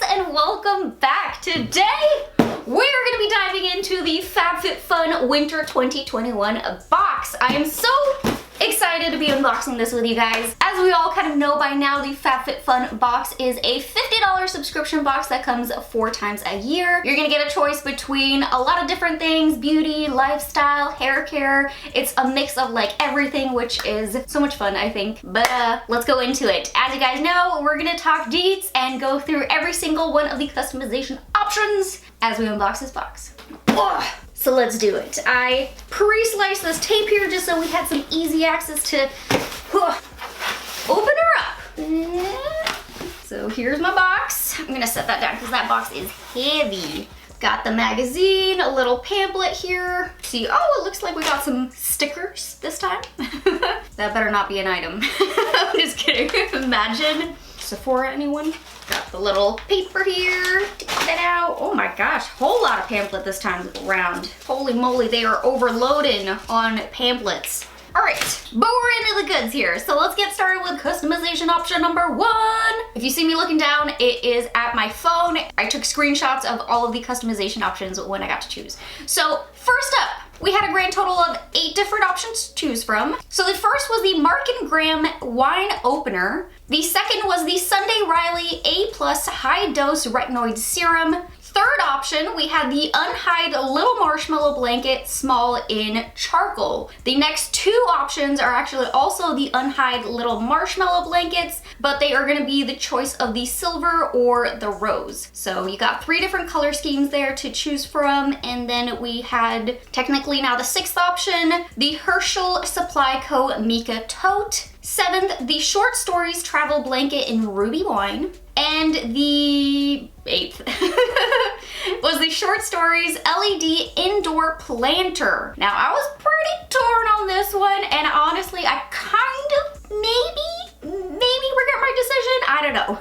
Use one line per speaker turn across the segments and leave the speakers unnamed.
and welcome back. Today we're going to be diving into the FabFitFun Winter 2021 box. I am so excited to be unboxing this with you guys. As we all kind of know by now, the FabFitFun box is a $50 subscription box that comes 4 times a year. You're gonna get a choice between a lot of different things: beauty, lifestyle, hair care. It's a mix of like everything, which is so much fun, I think. But let's go into it. As you guys know, we're gonna talk deets and go through every single one of the customization options as we unbox this box. Ugh. So let's do it. I pre-sliced this tape here just so we had some easy access to open her up. So here's my box. I'm gonna set that down because that box is heavy. Got the magazine, a little pamphlet here. See, oh, it looks like we got some stickers this time. That better not be an item. I'm just kidding. Imagine. Sephora, anyone? Got the little paper here to get that out. Oh my gosh, whole lot of pamphlet this time around. Holy moly, they are overloading on pamphlets. All right, but we're into the goods here. So let's get started with customization option number 1. If you see me looking down, it is at my phone. I took screenshots of all of the customization options when I got to choose. So first up, we had a grand total of 8 different options to choose from. So the first was the Mark & Graham wine opener. The second was the Sunday Riley A+ high dose retinoid serum. Third option, we had the Unhide Little Marshmallow Blanket Small in Charcoal. The next 2 options are actually also the Unhide Little Marshmallow Blankets, but they are gonna be the choice of the silver or the rose. So you got 3 different color schemes there to choose from, and then we had technically now the 6th option, the Herschel Supply Co. Mika Tote. 7th, the Short Stories Travel Blanket in Ruby Wine. And the 8th was the Short Stories LED Indoor Planter. Now, I was pretty torn on this one, and honestly, I kind of maybe regret my decision. I don't know.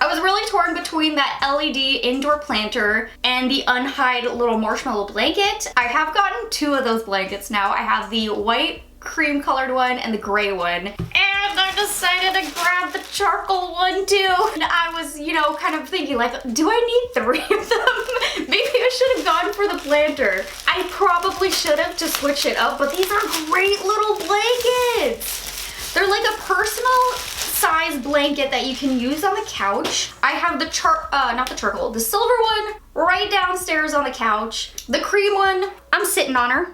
I was really torn between that LED Indoor Planter and the Unhide Little Marshmallow Blanket. I have gotten 2 of those blankets now. I have the white cream colored one and the gray one, and I decided to grab the charcoal one too. And I was, you know, kind of thinking like, do I need 3 of them? Maybe I should have gone for the planter. I probably should have to switch it up, but these are great little blankets. They're like a personal size blanket that you can use on the couch. I have the the silver one right downstairs on the couch. The cream one, I'm sitting on her.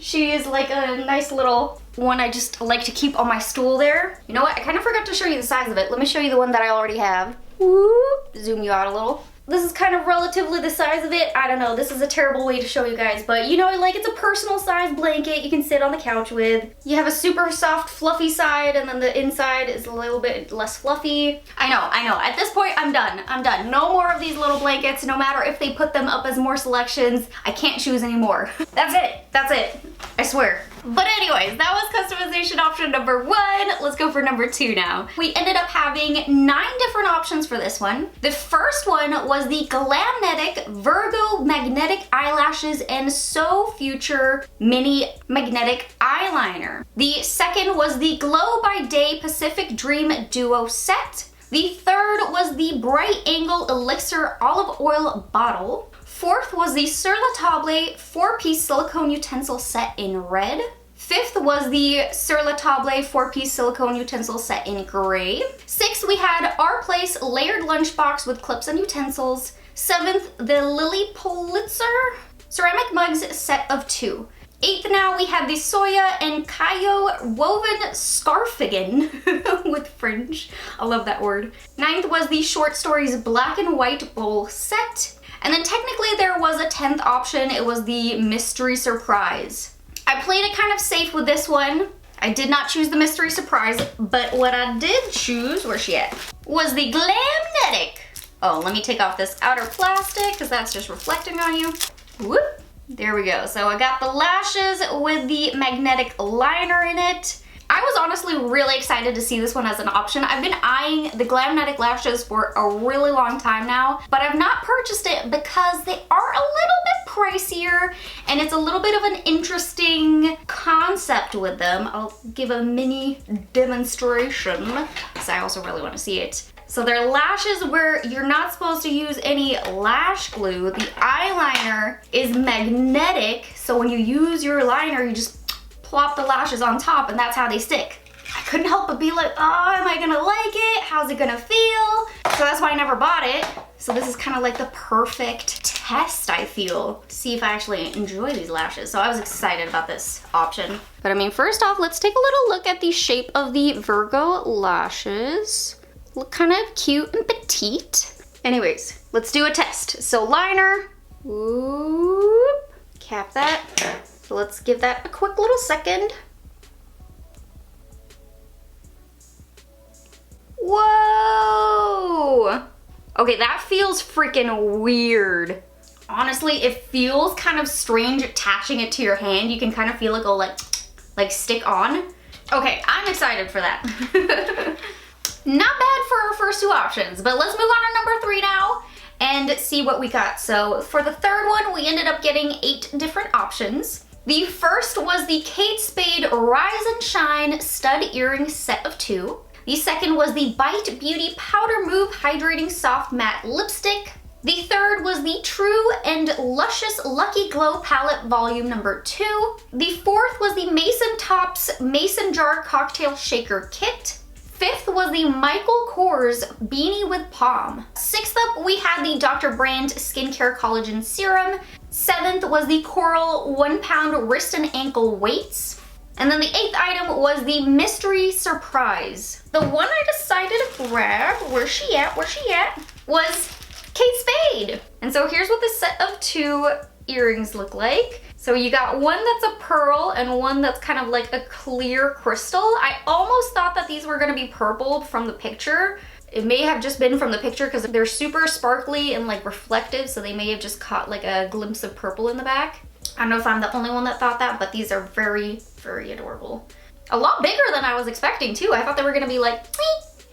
She is like a nice little one I just like to keep on my stool there. You know what? I kind of forgot to show you the size of it. Let me show you the one that I already have. Whoop. Zoom you out a little. This is kind of relatively the size of it. I don't know, this is a terrible way to show you guys, but you know, like it's a personal size blanket you can sit on the couch with. You have a super soft, fluffy side, and then the inside is a little bit less fluffy. I know. At this point, I'm done. No more of these little blankets, no matter if they put them up as more selections. I can't choose anymore. That's it. I swear. But anyways, that was customization option number 1. Let's go for number 2 now. We ended up having 9 different options for this one. The first one was the Glamnetic Virgo Magnetic Eyelashes and So Future Mini Magnetic Eyeliner. The second was the Glow by Day Pacific Dream Duo Set. The third was the Bright Angle Elixir Olive Oil Bottle. 4th was the Sur La Table 4-piece silicone utensil set in red. 5th was the Sur La Table 4-piece silicone utensil set in gray. 6th, we had Our Place Layered Lunchbox with clips and utensils. 7th, the Lily Pulitzer ceramic mugs set of 2. 8th, now we had the Soya and Kayo woven scarfigan with fringe. I love that word. 9th was the Short Stories black and white bowl set. And then technically there was a 10th option. It was the Mystery Surprise. I played it kind of safe with this one. I did not choose the Mystery Surprise, but what I did choose, where's she at, was the Glamnetic. Oh, let me take off this outer plastic because that's just reflecting on you. Whoop, there we go. So I got the lashes with the magnetic liner in it. I was honestly really excited to see this one as an option. I've been eyeing the Glamnetic Lashes for a really long time now, but I've not purchased it because they are a little bit pricier, and it's a little bit of an interesting concept with them. I'll give a mini demonstration because I also really want to see it. So they're lashes where you're not supposed to use any lash glue. The eyeliner is magnetic, so when you use your liner, you just plop the lashes on top and that's how they stick. I couldn't help but be like, oh, am I gonna like it? How's it gonna feel? So that's why I never bought it. So this is kind of like the perfect test, I feel, to see if I actually enjoy these lashes. So I was excited about this option. But I mean, first off, let's take a little look at the shape of the Virgo lashes. Look kind of cute and petite. Anyways, let's do a test. So liner, whoop, cap that. So let's give that a quick little second. Whoa! Okay, that feels freaking weird. Honestly, it feels kind of strange attaching it to your hand. You can kind of feel it go like stick on. Okay, I'm excited for that. Not bad for our first two options, but let's move on to number 3 now and see what we got. So for the third one, we ended up getting 8 different options. The first was the Kate Spade Rise and Shine Stud Earring Set of 2. The second was the Bite Beauty Powder Move Hydrating Soft Matte Lipstick. The third was the True and Luscious Lucky Glow Palette Volume number 2. The fourth was the Mason Tops Mason Jar Cocktail Shaker Kit. Fifth was the Michael Kors Beanie with Palm. Sixth up, we had the Dr. Brandt Skincare Collagen Serum. Seventh was the Coral 1 pound wrist and ankle weights. And then the 8th item was the Mystery Surprise. The one I decided to grab, where's she at, was Kate Spade. And so here's what the set of 2 earrings look like. So you got one that's a pearl and one that's kind of like a clear crystal. I almost thought that these were gonna be purple from the picture. It may have just been from the picture because they're super sparkly and like reflective, so they may have just caught like a glimpse of purple in the back. I don't know if I'm the only one that thought that, but these are very, very adorable. A lot bigger than I was expecting too. I thought they were gonna be like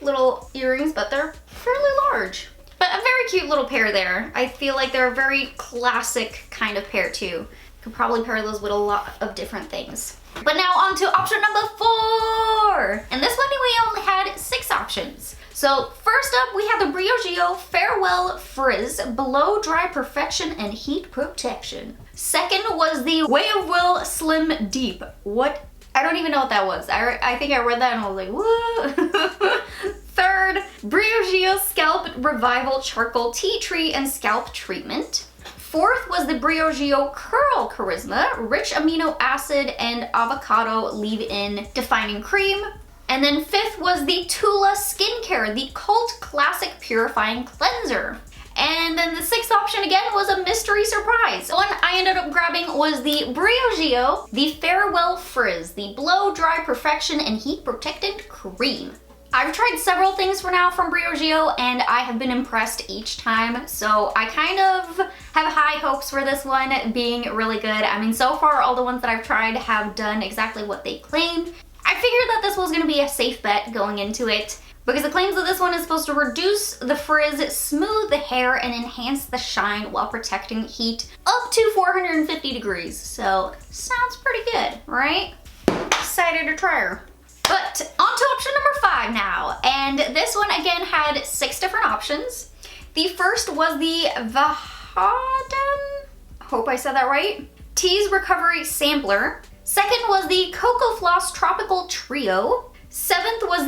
little earrings, but they're fairly large. But a very cute little pair there. I feel like they're a very classic kind of pair too. Could probably pair those with a lot of different things. But now on to option number 4. And this one we only had 6 options. So first up, we had the Briogeo Farewell Frizz Blow Dry Perfection and Heat Protection. Second was the Way of Will Slim Deep. What? I don't even know what that was. I think I read that and I was like, what? Third, Briogeo Scalp Revival Charcoal Tea Tree and Scalp Treatment. Fourth was the Briogeo Curl Charisma Rich Amino Acid and Avocado Leave-In Defining Cream. And then fifth was the Tula Skincare, the Cult Classic Purifying Cleanser. And then the 6th option again was a mystery surprise. The one I ended up grabbing was the Briogeo, the Farewell Frizz, the Blow Dry Perfection and Heat Protectant Cream. I've tried several things for now from Briogeo and I have been impressed each time, so I kind of have high hopes for this one being really good. I mean, so far all the ones that I've tried have done exactly what they claimed. I figured that this was going to be a safe bet going into it because the claims that this one is supposed to reduce the frizz, smooth the hair, and enhance the shine while protecting heat up to 450 degrees. So sounds pretty good, right? Excited to try her. But on to option number 5 now, and this one again had 6 different options. The first was the Vahadam, hope I said that right, Tease Recovery Sampler. Second was the Cocoa Floss Tropical Trio. Third was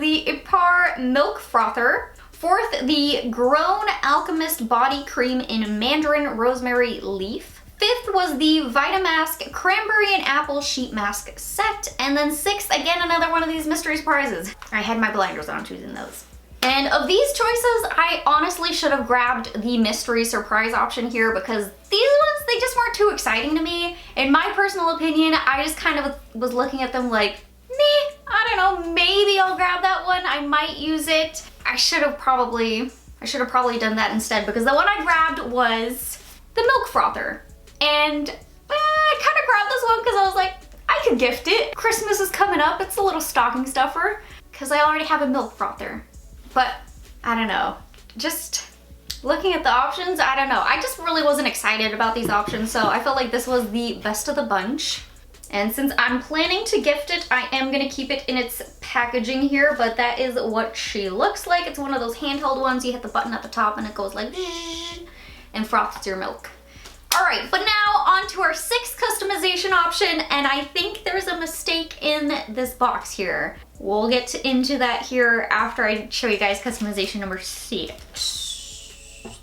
the Ipar Milk Frother. Fourth, the Grown Alchemist Body Cream in Mandarin Rosemary Leaf. Fifth was the Vitamask Cranberry and Apple Sheet Mask Set. And then 6th, again, another one of these mystery surprises. I had my blinders on choosing those. And of these choices, I honestly should have grabbed the mystery surprise option here because these ones, they just weren't too exciting to me. In my personal opinion, I just kind of was looking at them like, meh, I don't know, maybe I'll grab that one. I might use it. I should have probably done that instead because the one I grabbed was the Milk Frother. And I kind of grabbed this one because I was like, I could gift it. Christmas is coming up. It's a little stocking stuffer because I already have a milk frother. But I don't know. just looking at the options, I don't know. I just really wasn't excited about these options, so I felt like this was the best of the bunch. And since I'm planning to gift it, I am gonna keep it in its packaging here, but that is what she looks like. It's one of those handheld ones. You hit the button at the top and it goes like and froths your milk. All right, but now on to our 6th customization option, and I think there's a mistake in this box here. We'll get into that here after I show you guys customization number 6.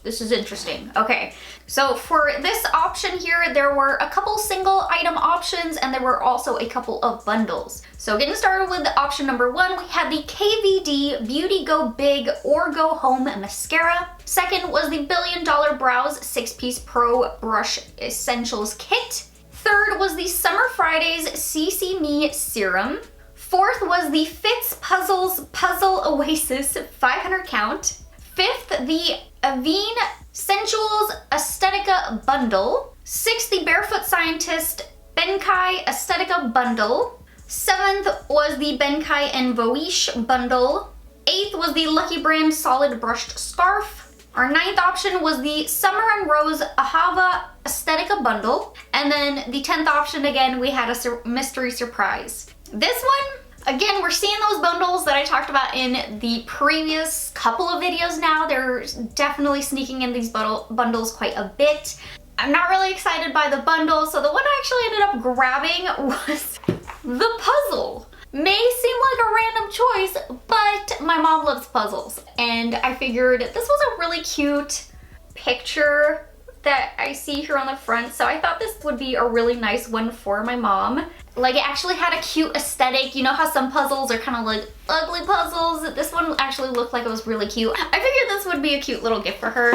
This is interesting. Okay, so for this option here, there were a couple single item options and there were also a couple of bundles. So getting started with option number 1, we had the KVD Beauty Go Big or Go Home Mascara. Second was the $1 Billion Brows 6-piece Pro Brush Essentials Kit. Third was the Summer Fridays CC Me Serum. Fourth was the Fits Puzzles Puzzle Oasis 500 count. Fifth, the Avene Sensuals Aesthetica Bundle. Sixth, the Barefoot Scientist Benkai Aesthetica Bundle. Seventh was the Benkai and Voish Bundle. Eighth was the Lucky Brand Solid Brushed Scarf. Our 9th option was the Summer and Rose Ahava Aesthetica Bundle. And then the 10th option, again, we had a mystery surprise. This one, again, we're seeing those bundles that I talked about in the previous couple of videos now. They're definitely sneaking in these bundles quite a bit. I'm not really excited by the bundle, so the one I actually ended up grabbing was the puzzle. May seem like a random choice, but my mom loves puzzles, and I figured this was a really cute picture that I see here on the front, so I thought this would be a really nice one for my mom. Like, it actually had a cute aesthetic. You know how some puzzles are kind of like ugly puzzles? This one actually looked like it was really cute. I figured this would be a cute little gift for her.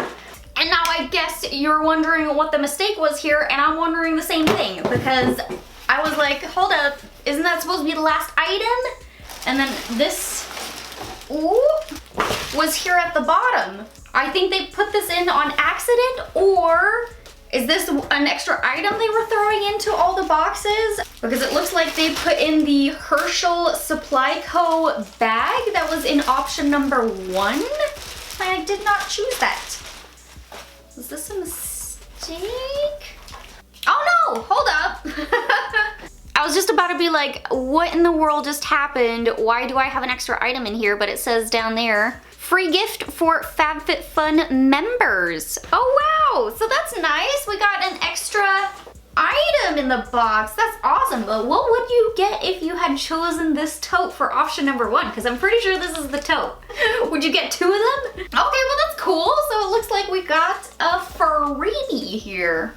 And now I guess you're wondering what the mistake was here, and I'm wondering the same thing, because I was like, hold up, isn't that supposed to be the last item? And then this, ooh, was here at the bottom. I think they put this in on accident, or is this an extra item they were throwing into all the boxes? Because it looks like they put in the Herschel Supply Co. bag that was in option number 1. I did not choose that. Was this a mistake? Oh no, hold up. I was just about to be like, what in the world just happened? Why do I have an extra item in here? But it says down there, free gift for FabFitFun members. Oh wow, so that's nice. We got an extra item in the box. That's awesome. But what would you get if you had chosen this tote for option number 1? Because I'm pretty sure this is the tote. Would you get 2 of them? Okay, well that's cool. So it looks like we got a freebie here.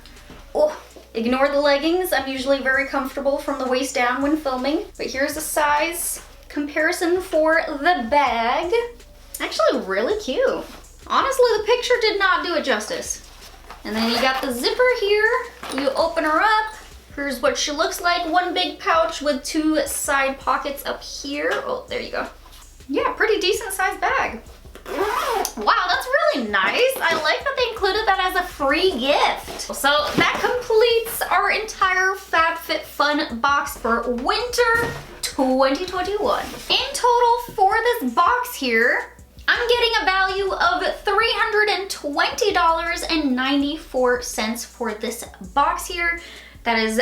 Oh, ignore the leggings. I'm usually very comfortable from the waist down when filming. But here's a size comparison for the bag. Actually really cute. Honestly, the picture did not do it justice. And then you got the zipper here. You open her up. Here's what she looks like. One big pouch with 2 side pockets up here. Oh, there you go. Yeah, pretty decent sized bag. Wow, that's really nice. I like that they included that as a free gift. So that completes our entire FabFitFun box for winter 2021. In total for this box here, I'm getting a value of $320.94 for this box here. That is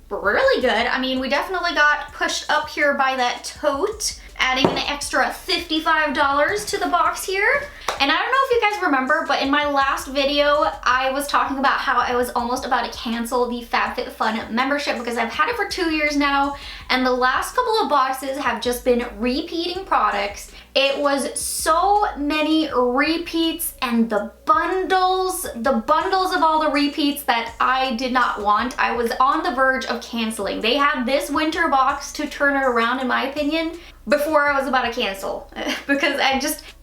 really good. I mean, we definitely got pushed up here by that tote, adding an extra $55 to the box here. And I don't know if you guys remember, but in my last video, I was talking about how I was almost about to cancel the FabFitFun membership because I've had it for 2 years now, and the last couple of boxes have just been repeating products. It was so many repeats, and the bundles of all the repeats that I did not want. I was on the verge of canceling. They had this winter box to turn it around, in my opinion, before I was about to cancel because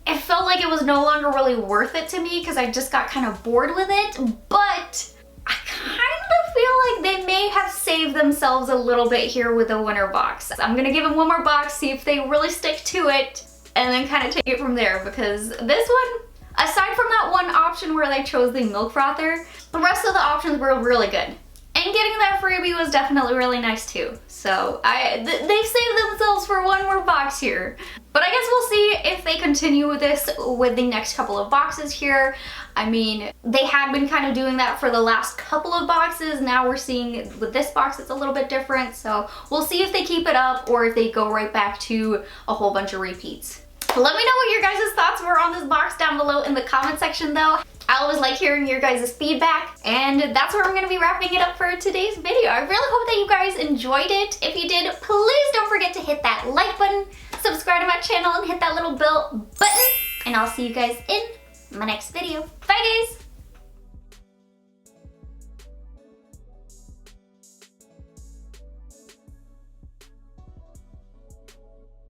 it felt like it was no longer really worth it to me because I just got kind of bored with it. But I kind of feel like they may have saved themselves a little bit here with the winter box. I'm gonna give them one more box, see if they really stick to it, and then kind of take it from there, because this one, aside from that one option where they chose the milk frother, the rest of the options were really good. And getting that freebie was definitely really nice too. So they've saved themselves for one more box here. But But I guess we'll see if they continue with this with the next couple of boxes here. I mean, they had been kind of doing that for the last couple of boxes. Now we're seeing with this box, it's a little bit different. So we'll see if they keep it up or if they go right back to a whole bunch of repeats. Let me know what your guys' thoughts were on this box down below in the comment section though. I always like hearing your guys' feedback, and that's where I'm going to be wrapping it up for today's video. I really hope that you guys enjoyed it. If you did, please don't forget to hit that like button, subscribe to my channel, and hit that little bell button, and I'll see you guys in my next video. Bye guys!